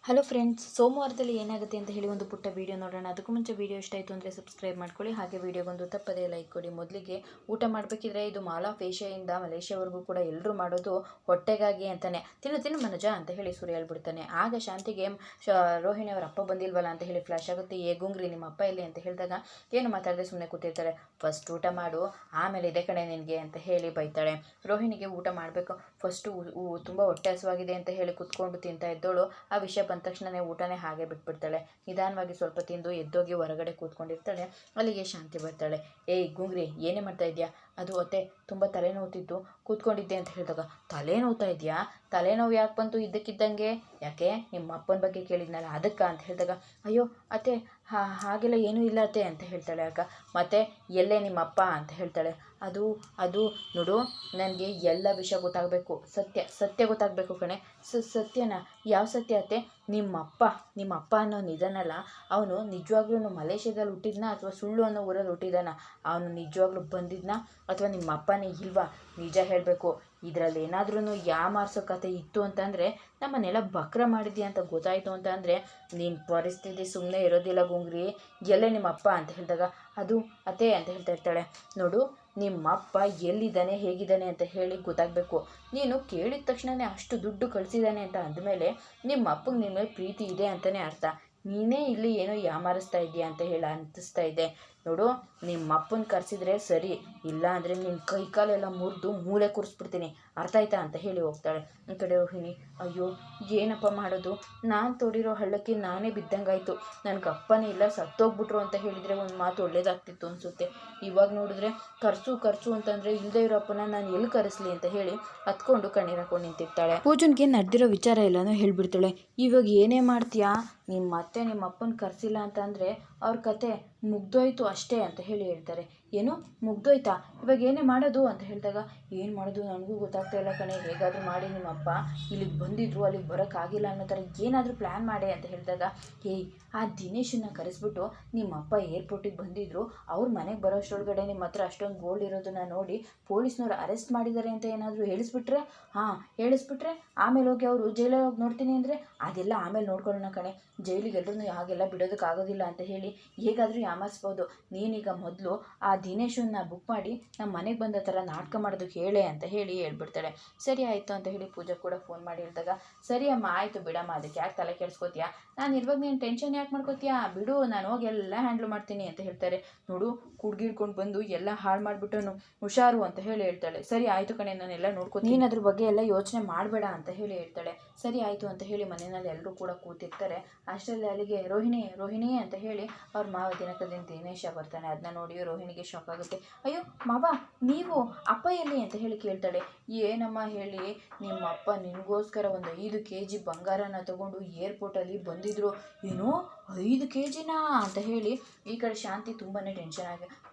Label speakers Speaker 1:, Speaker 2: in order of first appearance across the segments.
Speaker 1: Hello friends, ಸೋಮವಾರದಲ್ಲಿ ಏನಾಗುತ್ತೆ ಅಂತ ಹೇಳಿ ಒಂದು ಪುಟ್ಟ ವೀಡಿಯೋ ನೋಡೋಣ. ಅದಕ್ಕೂ ಮುಂಚೆ ವೀಡಿಯೋ ಇಷ್ಟ ಆಯಿತು ಅಂದರೆ ಸಬ್ಸ್ಕ್ರೈಬ್ ಮಾಡ್ಕೊಳ್ಳಿ, ಹಾಗೆ ವೀಡಿಯೋಗೊಂದು ತಪ್ಪದೇ ಲೈಕ್ ಕೊಡಿ. ಮೊದಲಿಗೆ ಊಟ ಮಾಡಬೇಕಿದ್ರೆ ಇದು ಮಾಲ್ ಆಫ್ ಏಷ್ಯಾದಿಂದ ಮಲೇಷ್ಯಾವರೆಗೂ ಕೂಡ ಎಲ್ಲರೂ ಮಾಡೋದು ಹೊಟ್ಟೆಗಾಗಿ ಅಂತಾನೆ. ತಿನ್ನು ಮನಜ ಅಂತ ಹೇಳಿ ಸೂರ್ಯ ಹೇಳ್ಬಿಡ್ತಾನೆ. ಆಗ ಶಾಂತಿಗೆ ರೋಹಿಣಿ ಅವರ ಅಪ್ಪ ಬಂದಿಲ್ವಲ್ಲ ಅಂತ ಹೇಳಿ ಫ್ಲಾಶ್ ಆಗುತ್ತೆ. ಗುಂಗ್ರಿ ನಿಮ್ಮ ಅಪ್ಪ ಇಲ್ಲಿ ಅಂತ ಹೇಳಿದಾಗ ಏನು ಮಾತಾಡದೆ ಸುಮ್ಮನೆ ಕೂತಿರ್ತಾಳೆ. ಫಸ್ಟ್ ಊಟ ಮಾಡು, ಆಮೇಲೆ ಇದೆ ಕಡೆ ನಿನಗೆ ಅಂತ ಹೇಳಿ ಬೈತಾಳೆ. ರೋಹಿಣಿಗೆ ಊಟ ಮಾಡಬೇಕು, ಫಸ್ಟು ತುಂಬ ಹೊಟ್ಟೆ ಹಸುವಾಗಿದೆ ಅಂತ ಹೇಳಿ ಕುತ್ಕೊಂಡು ತಿಂತಾ ಇದ್ದೋಳು ಆ ವಿಷಯ ಬಂದ ತಕ್ಷಣನೇ ಊಟನೇ ಹಾಗೆ ಬಿಟ್ಬಿಡ್ತಾಳೆ. ನಿಧಾನವಾಗಿ ಸ್ವಲ್ಪ ತಿಂದು ಎದ್ದೋಗಿ ಹೊರಗಡೆ ಕೂತ್ಕೊಂಡಿರ್ತಾಳೆ. ಅಲ್ಲಿಗೆ ಶಾಂತಿ ಬರ್ತಾಳೆ. ಗುಂಗ್ರಿ ಏನೇ ಮಾಡ್ತಾ ಇದೆಯಾ? ಅದು ಅತ್ತೆ ತುಂಬ ತಲೆನೋವುತ್ತಿತ್ತು, ಕೂತ್ಕೊಂಡಿದ್ದೆ ಅಂತ ಹೇಳಿದಾಗ ತಲೆನೋವ್ತಾ ಇದೆಯಾ? ತಲೆನೋವು ಯಾಕೆ ಬಂತು ಇದ್ದಕ್ಕಿದ್ದಂಗೆ? ಯಾಕೆ ನಿಮ್ಮ ಅಪ್ಪನ ಬಗ್ಗೆ ಕೇಳಿದ್ನಲ್ಲ ಅದಕ್ಕ ಅಂತ ಹೇಳಿದಾಗ ಅಯ್ಯೋ ಅತ್ತೆ ಹಾಗೆಲ್ಲ ಏನೂ ಇಲ್ಲ ಅತ್ತೆ ಅಂತ ಹೇಳ್ತಾಳೆ. ಆಗ ಮತ್ತೆ ಎಲ್ಲೇ ನಿಮ್ಮ ಅಪ್ಪ ಅಂತ ಹೇಳ್ತಾಳೆ. ಅದು ನೋಡು, ನನಗೆ ಎಲ್ಲ ವಿಷಯ ಗೊತ್ತಾಗಬೇಕು, ಸತ್ಯ ಗೊತ್ತಾಗಬೇಕು ಕಣೆ. ಸತ್ಯನಾ? ಯಾವ ಸತ್ಯ ಅತ್ತೆ? ನಿಮ್ಮ ಅಪ್ಪ ಅನ್ನೋ ನಿಧನಲ್ಲ, ಅವನು ನಿಜವಾಗ್ಲೂ ಮಲೇಷ್ಯಾದಲ್ಲಿ ಹುಟ್ಟಿದ್ನ ಅಥವಾ ಸುಳ್ಳು ಅನ್ನೋ ಊರಲ್ಲಿ ಹುಟ್ಟಿದಾನ? ಅವನು ನಿಜವಾಗ್ಲೂ ಬಂದಿದ್ನ ಅಥವಾ ನಿಮ್ಮ ಅಪ್ಪನೇ ಇಲ್ವಾ? ನಿಜ ಹೇಳಬೇಕು. ಇದರಲ್ಲಿ ಏನಾದ್ರೂ ಯಾಮಾರಿಸೋ ಕತೆ ಇತ್ತು ಅಂತಂದರೆ ನಮ್ಮನ್ನೆಲ್ಲ ಬಕ್ರ ಮಾಡಿದ್ಯಾ ಅಂತ ಗೊತ್ತಾಯಿತು ಅಂತ ಅಂದರೆ ನಿನ್ನ ಪರಿಸ್ಥಿತಿ ಸುಮ್ಮನೆ ಇರೋದಿಲ್ಲ ಗುಂಗ್ರಿ. ಎಲ್ಲೇ ನಿಮ್ಮ ಅಪ್ಪ ಅಂತ ಹೇಳಿದಾಗ ಅದು ಅತ್ತೆ ಅಂತ ಹೇಳ್ತಾ ಇರ್ತಾಳೆ. ನೋಡು, ನಿಮ್ಮ ಅಪ್ಪ ಎಲ್ಲಿದ್ದಾನೆ ಹೇಗಿದ್ದಾನೆ ಅಂತ ಹೇಳಿ ಗೊತ್ತಾಗಬೇಕು. ನೀನು ಕೇಳಿದ ತಕ್ಷಣವೇ ಅಷ್ಟು ದುಡ್ಡು ಕಳಿಸಿದ್ದಾನೆ ಅಂತ ಅಂದಮೇಲೆ ನಿಮ್ಮ ಅಪ್ಪಗೆ ನಿನ್ನ ಮೇಲೆ ಪ್ರೀತಿ ಇದೆ ಅಂತಲೇ ಅರ್ಥ. ನೀನೇ ಇಲ್ಲಿ ಏನೋ ಯಾಮಾರಿಸ್ತಾ ಇದೆಯಾ ಅಂತ ಹೇಳಿ ಅನ್ನಿಸ್ತಾ ಇದೆ. ನೋಡು, ನಿಮ್ಮ ಅಪ್ಪನ ಕರೆಸಿದ್ರೆ ಸರಿ, ಇಲ್ಲ ಅಂದರೆ ನಿನ್ನ ಕೈಕಾಲೆಲ್ಲ ಮುರಿದು ಮೂಲೆ ಕೂರಿಸ್ಬಿಡ್ತೀನಿ, ಅರ್ಥ ಆಯ್ತಾ ಅಂತ ಹೇಳಿ ಹೋಗ್ತಾಳೆ. ಈ ಕಡೆ ರೋಹಿಣಿ, ಅಯ್ಯೋ ಏನಪ್ಪ ಮಾಡೋದು, ನಾನು ತೋಡಿರೋ ಹಳ್ಳಕ್ಕೆ ನಾನೇ ಬಿದ್ದಂಗಾಯಿತು. ನನಗೆ ಅಪ್ಪನೇ ಇಲ್ಲ, ಸತ್ತೋಗ್ಬಿಟ್ರು ಅಂತ ಹೇಳಿದರೆ ಒಂದು ಮಾತು ಒಳ್ಳೇದಾಗ್ತಿತ್ತು ಅನಿಸುತ್ತೆ. ಇವಾಗ ನೋಡಿದ್ರೆ ಖರ್ಚು ಅಂತಂದರೆ ಇಲ್ಲದೆ ಇರೋ ಅಪ್ಪನ ನಾನು ಎಲ್ಲಿ ಕರೆಸ್ಲಿ ಅಂತ ಹೇಳಿ ಹತ್ಕೊಂಡು ಕಣ್ಣೀರು ಹಾಕೊಂಡು ನಿಂತಿರ್ತಾಳೆ. ಪೂಜನ್ಗೆ ನಡೆದಿರೋ ವಿಚಾರ ಎಲ್ಲನೂ ಹೇಳ್ಬಿಡ್ತಾಳೆ. ಇವಾಗ ಏನೇ ಮಾಡ್ತೀಯಾ? ನಿಮ್ಮ ಅಪ್ಪನ ಕರೆಸಿಲ್ಲ ಅಂತ ಅಂದರೆ ಅವ್ರ ಕತೆ ಮುಗ್ದೋಯ್ತು ಅಷ್ಟೇ ಅಂತ ಹೇಳಿ ಹೇಳ್ತಾರೆ. ಏನು ಮುಗ್ದೋಯ್ತಾ? ಇವಾಗ ಏನೇ ಮಾಡೋದು ಅಂತ ಹೇಳಿದಾಗ ಏನು ಮಾಡೋದು ನನಗೂ ಗೊತ್ತಾಗ್ತಾ ಇಲ್ಲ ಕಣೆ. ಹೇಗಾದರೂ ಮಾಡಿ ನಿಮ್ಮ ಅಪ್ಪ ಇಲ್ಲಿಗೆ ಬಂದಿದ್ರು, ಅಲ್ಲಿಗೆ ಬರೋಕ್ಕಾಗಿಲ್ಲ ಅನ್ನೋ ಥರ ಏನಾದರೂ ಪ್ಲ್ಯಾನ್ ಮಾಡಿ ಅಂತ ಹೇಳಿದಾಗ ಆ ದಿನೇಶನ್ನ ಕರೆಸ್ಬಿಟ್ಟು ನಿಮ್ಮ ಅಪ್ಪ ಏರ್ಪೋರ್ಟಿಗೆ ಬಂದಿದ್ರು, ಅವ್ರ ಮನೆಗೆ ಬರೋಷ್ಟರೊಳಗಡೆ ನಿಮ್ಮ ಹತ್ರ ಅಷ್ಟೊಂದು ಗೋಲ್ಡ್ ಇರೋದನ್ನ ನೋಡಿ ಪೊಲೀಸ್ನವ್ರು ಅರೆಸ್ಟ್ ಮಾಡಿದ್ದಾರೆ ಅಂತ ಏನಾದರೂ ಹೇಳಿಸ್ಬಿಟ್ರೆ ಆಮೇಲೆ ಹೋಗಿ ಅವರು ಜೈಲಿಗೆ ಹೋಗಿ ನೋಡ್ತೀನಿ ಅಂದರೆ ಅದೆಲ್ಲ ಆಮೇಲೆ ನೋಡ್ಕೊಳ್ಳೋಣ ಕಣೆ. ಜೈಲಿಗೆ ಎಲ್ಲರೂ ಹಾಗೆಲ್ಲ ಬಿಡೋದಕ್ಕಾಗೋದಿಲ್ಲ ಅಂತ ಹೇಳಿ ಹೇಗಾದರೂ ಯಾಮಾರಿಸ್ಬೋದು. ನೀನೀಗ ಮೊದಲು ಆ ದಿನೇಶನ್ನ ಬುಕ್ ಮಾಡಿ ನಮ್ಮ ಮನೆಗೆ ಬಂದ ಥರ ನಾಟಕ ಮಾಡೋದಕ್ಕೆ ಹೇಳೆ ಅಂತ ಹೇಳಿ ಹೇಳ್ಬಿಡ್ತಾಳೆ. ಸರಿ ಆಯಿತು ಅಂತ ಹೇಳಿ ಪೂಜಾ ಕೂಡ ಫೋನ್ ಮಾಡಿ ಹೇಳಿದಾಗ ಸರಿ ಅಮ್ಮ ಆಯಿತು ಬಿಡಮ್ಮ, ಅದಕ್ಕೆ ಯಾಕೆ ತಲೆ ಕೆಡಿಸ್ಕೋತೀಯಾ? ನಾನು ಇರುವಾಗ ನೀನು ಟೆನ್ಷನ್ ಯಾಕೆ ಮಾಡ್ಕೋತೀಯಾ? ಬಿಡು, ನಾನು ಹೋಗಿ ಎಲ್ಲ ಹ್ಯಾಂಡ್ಲ್ ಮಾಡ್ತೀನಿ ಅಂತ ಹೇಳ್ತಾರೆ. ನೋಡು, ಕುಡ್ಗಿಡ್ಕೊಂಡು ಬಂದು ಎಲ್ಲ ಹಾಳು ಮಾಡಿಬಿಟ್ಟನು, ಹುಷಾರು ಅಂತ ಹೇಳಿ ಹೇಳ್ತಾಳೆ. ಸರಿ ಆಯಿತು ಕಣೆ, ನಾನೆಲ್ಲ ನೋಡ್ಕೋತೀನಿ, ನೀನು ಅದ್ರ ಬಗ್ಗೆ ಎಲ್ಲ ಯೋಚನೆ ಮಾಡಬೇಡ ಅಂತ ಹೇಳಿ ಹೇಳ್ತಾಳೆ. ಸರಿ ಆಯಿತು ಅಂತ ಹೇಳಿ ಮನೆಯಲ್ಲಿ ಎಲ್ಲರೂ ಕೂಡ ಕೂತಿರ್ತಾರೆ. ಅಷ್ಟರಲ್ಲಿ ಅಲ್ಲಿಗೆ ರೋಹಿಣಿ ಅಂತ ಹೇಳಿ ಅವ್ರ ಮಾವ ದಿನೇಶ ಬರ್ತಾನೆ. ಅದನ್ನ ನೋಡಿ ರೋಹಿಣಿಗೆ ಶಾಕ್ ಆಗುತ್ತೆ. ಅಯ್ಯೋ ಮಾವ, ನೀವು ಅಪ್ಪ ಎಲ್ಲಿ ಅಂತ ಹೇಳಿ ಕೇಳ್ತಾಳೆ. ಏನಮ್ಮ ಹೇಳಿ, ನಿಮ್ಮ ಅಪ್ಪ ನಿನಗೋಸ್ಕರ ಒಂದು 5 kg ಬಂಗಾರನ ತಗೊಂಡು ಏರ್ಪೋರ್ಟಲ್ಲಿ ಬಂದಿದ್ರು. ಏನು 5 kgನ ಅಂತ ಹೇಳಿ ಈ ಕಡೆ ಶಾಂತಿ ತುಂಬಾ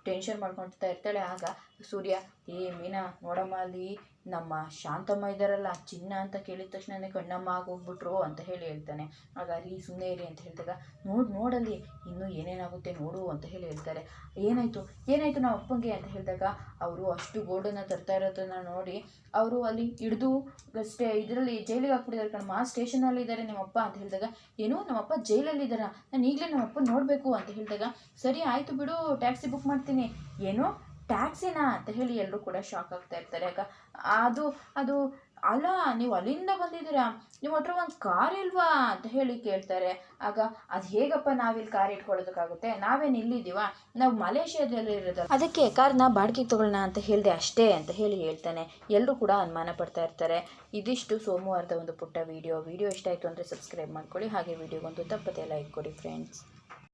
Speaker 1: ಟೆನ್ಷನ್ ಮಾಡ್ಕೊಳ್ತಾ ಇರ್ತಾಳೆ. ಆಗ ಸೂರ್ಯ, ಮೀನಾ ನೋಡಮ್ಮ, ಅಲ್ಲಿ ನಮ್ಮ ಶಾಂತಮ್ಮ ಇದ್ದಾರಲ್ಲ, ಚಿನ್ನ ಅಂತ ಕೇಳಿದ ತಕ್ಷಣನೇ ಕಣ್ಣಮ್ಮ ಆಗೋಗ್ಬಿಟ್ರು ಅಂತ ಹೇಳಿ ಹೇಳ್ತಾನೆ. ಆಗ ಸುಮ್ಮನೆ ಇರಿ ಅಂತ ಹೇಳಿದಾಗ ನೋಡಲ್ಲಿ ಇನ್ನೂ ಏನೇನಾಗುತ್ತೆ ನೋಡು ಅಂತ ಹೇಳಿ ಹೇಳ್ತಾರೆ. ಏನಾಯಿತು ನಾವು ಅಪ್ಪಂಗೆ ಅಂತ ಹೇಳಿದಾಗ ಅವರು ಅಷ್ಟು ಗೋಲ್ಡನ್ನು ತರ್ತಾ ಇರೋದನ್ನ ನೋಡಿ ಅವರು ಅಲ್ಲಿ ಹಿಡಿದು ಇದರಲ್ಲಿ ಜೈಲಿಗೆ ಹಾಕ್ಬಿಟ್ಟಿದ್ದಾರೆ ಕಣಮ್ಮ, ಸ್ಟೇಷನಲ್ಲಿ ಇದ್ದಾರೆ ನಿಮ್ಮಪ್ಪ ಅಂತ ಹೇಳಿದಾಗ ಏನು ನಮ್ಮಪ್ಪ ಜೈಲಲ್ಲಿದ್ದಾರಾ? ನಾನು ಈಗಲೇ ನಮ್ಮಪ್ಪ ನೋಡಬೇಕು ಅಂತ ಹೇಳಿದಾಗ ಸರಿ ಆಯಿತು ಬಿಡು, ಟ್ಯಾಕ್ಸಿ ಬುಕ್ ಮಾಡ್ತೀನಿ. ಏನು ಟ್ಯಾಕ್ಸಿನಾ ಅಂತ ಹೇಳಿ ಎಲ್ಲರೂ ಕೂಡ ಶಾಕ್ ಆಗ್ತಾ ಇರ್ತಾರೆ. ಆಗ ಅದು ಅಲ್ಲ, ನೀವು ಅಲ್ಲಿಂದ ಬಂದಿದ್ದೀರಾ, ನಿಮ್ಮ ಹತ್ರ ಒಂದು ಕಾರ್ ಇಲ್ವಾ ಅಂತ ಹೇಳಿ ಕೇಳ್ತಾರೆ. ಆಗ ಅದು ಹೇಗಪ್ಪ ನಾವಿಲ್ಲಿ ಕಾರ್ ಇಟ್ಕೊಳ್ಳೋದಕ್ಕಾಗುತ್ತೆ, ನಾವೇನು ಇಲ್ಲಿದ್ದೀವ, ನಾವು ಮಲೇಷ್ಯಾದಲ್ಲಿ ಇರೋದಲ್ಲ, ಅದಕ್ಕೆ ಕಾರ್ನ ಬಾಡಿಗೆಗೆ ತಗೊಳ್ಳೋಣ ಅಂತ ಹೇಳಿದೆ ಅಷ್ಟೇ ಅಂತ ಹೇಳಿ ಹೇಳ್ತಾನೆ. ಎಲ್ಲರೂ ಕೂಡ ಅನುಮಾನ ಪಡ್ತಾ ಇರ್ತಾರೆ. ಇದಿಷ್ಟು ಸೋಮವಾರದ ಒಂದು ಪುಟ್ಟ ವಿಡಿಯೋ ಇಷ್ಟ ಆಯಿತು ಅಂದರೆ ಸಬ್ಸ್ಕ್ರೈಬ್ ಮಾಡ್ಕೊಳ್ಳಿ, ಹಾಗೆ ವಿಡಿಯೋಗೊಂದು ತಪ್ಪದೆ ಲೈಕ್ ಕೊಡಿ ಫ್ರೆಂಡ್ಸ್.